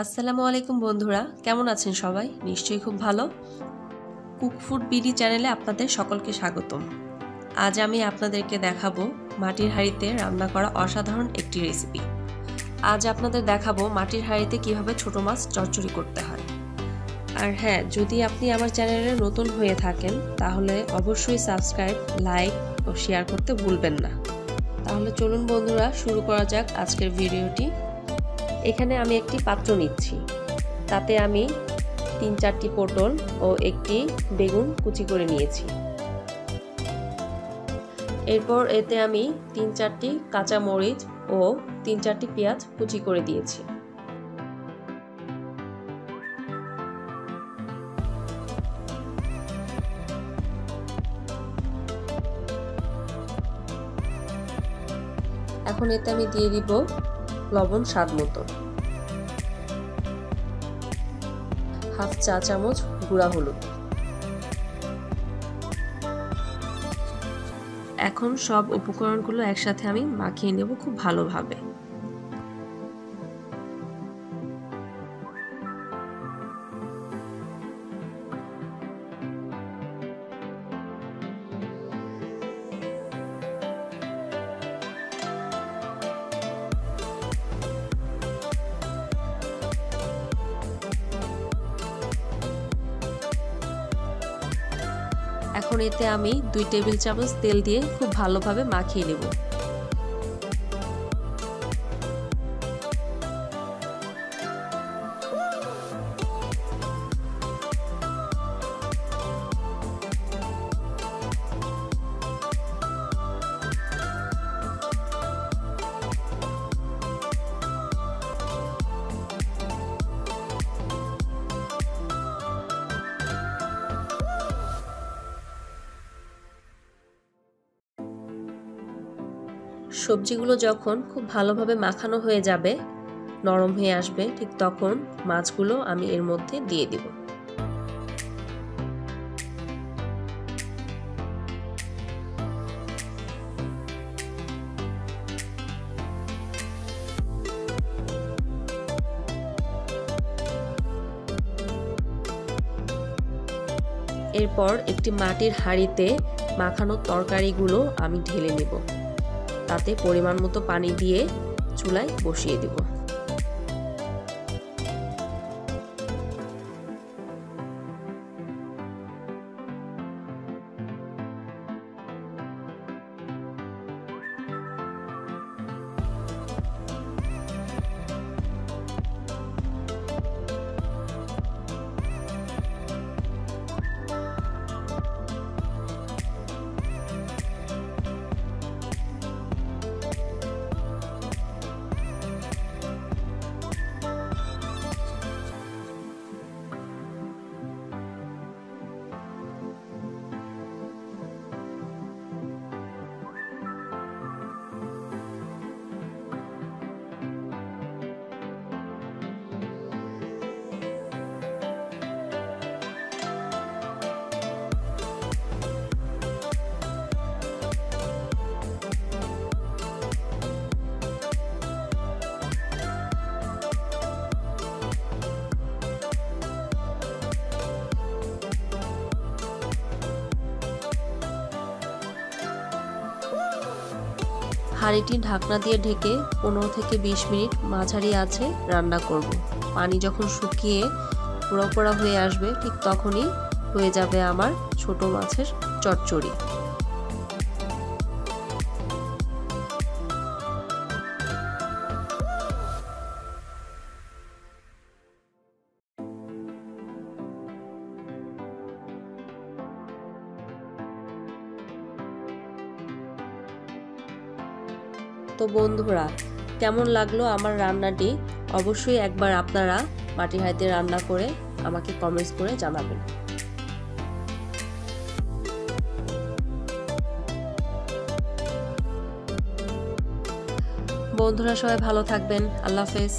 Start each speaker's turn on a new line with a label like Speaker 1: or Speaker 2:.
Speaker 1: আসসালামু আলাইকুম বন্ধুরা, কেমন আছেন সবাই? নিশ্চয়ই খুব ভালো। কুক ফুড বিডি চ্যানেলে আপনাদের সকলকে স্বাগতম। আজ আমি আপনাদেরকে দেখাবো মাটির হাঁড়িতে রান্না করা অসাধারণ একটি রেসিপি। আজ আপনাদের দেখাবো মাটির হাঁড়িতে কিভাবে ছোট মাছ চড়চড়ি করতে হয়। আর হ্যাঁ, যদি আপনি আমার চ্যানেলে নতুন হয়ে থাকেন তাহলে অবশ্যই সাবস্ক্রাইব, লাইক ও শেয়ার করতে ভুলবেন না। তাহলে চলুন বন্ধুরা, শুরু করা যাক আজকের ভিডিওটি। এখানে আমি একটি পাত্র নিচ্ছি, তাতে আমি ৩-৪টি পটল ও একটি বেগুন কুচি করে নিয়েছি। এরপর এতে আমি ৩-৪টি কাঁচা মরিচ ও ৩-৪টি পেঁয়াজ কুচি করে দিয়েছি। এখন এতে আমি দিয়ে দিব লবণ স্বাদ মতো, হাফ চা চামচ গুঁড়া হলুদ। এখন সব উপকরণগুলো একসাথে আমি মাখিয়ে নেব খুব ভালোভাবে। এখন এতে আমি 2 টেবিল চামচ তেল দিয়ে খুব ভালোভাবে মাখিয়ে নেব। সবজিগুলো যখন খুব ভালোভাবে মাখানো হয়ে যাবে, নরম হয়ে আসবে, ঠিক তখন মাছগুলো আমি এর মধ্যে দিয়ে দিব। এরপর একটি মাটির হাঁড়িতে মাখানো তরকারিগুলো আমি ঢেলে নেব। তাতে পরিমাণ মতো পানি দিয়ে চুলায় বসিয়ে দেব। হাঁড়িটি ঢাকনা দিয়ে ঢেকে 15 থেকে 20 মিনিট মাঝারি আঁচে রান্না করব। পানি যখন শুকিয়ে পোড়া পোড়া হয়ে আসবে, ঠিক তখনই হয়ে যাবে আমার ছোট মাছের চচ্চড়ি। তো বন্ধুরা, কেমন লাগলো আমার রান্নাটি? অবশ্যই একবার আপনারা মাটির হাঁড়িতে রান্না করে আমাকে কমেন্টস করে জানাবেন। বন্ধুরা সবাই ভালো থাকবেন। আল্লাহ হাফেজ।